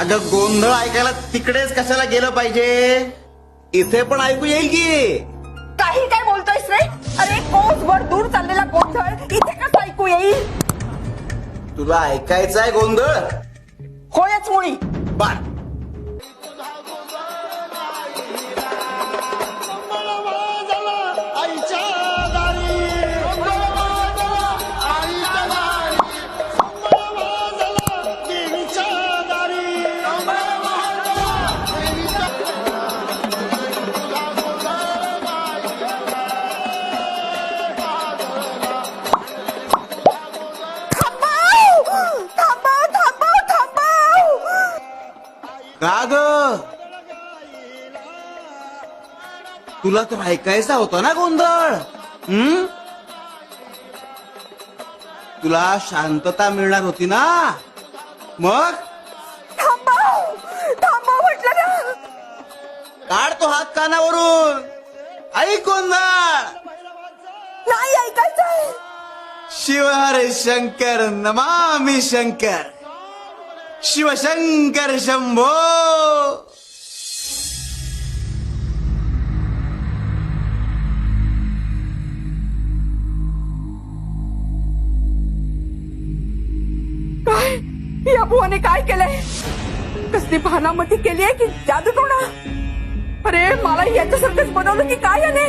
अगं गोंधळ ऐकायला तिकडेच कशाला गेलं पाहिजे, इथे पण ऐकू येईल की. काही काय बोलतोयस रे? अरे कोसभर दूर चाललेला गोंधळ इथे कसं ऐकू येईल? तुला ऐकायचाय गोंधळ? होयच मुळी. बर, का ग? तुला तर ऐकायचा होता ना गोंधळ? तुला शांतता मिळणार होती ना, मग थांबा म्हटलं ना. काढ तो हात कानावरून, ऐक गोंधळ. नाही ऐकायचंय. शिव हरे शंकर नमामि शंकर, शिवशंकर शंभो. काय या बुवाने काय केलंय? कसली भानामती केली आहे की जादूटोणा? अरे मला याच्यासारखंच बनवलं की काय याने?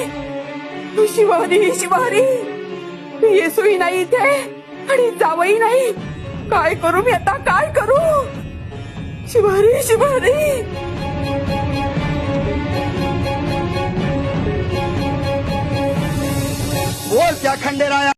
शिवहरी शिवहरी, येसूही नाही इथे आणि जावई नाही. काय करू मी आता, काय करू? शिवहरी शिवहरी. बोल क्या खंडेराया.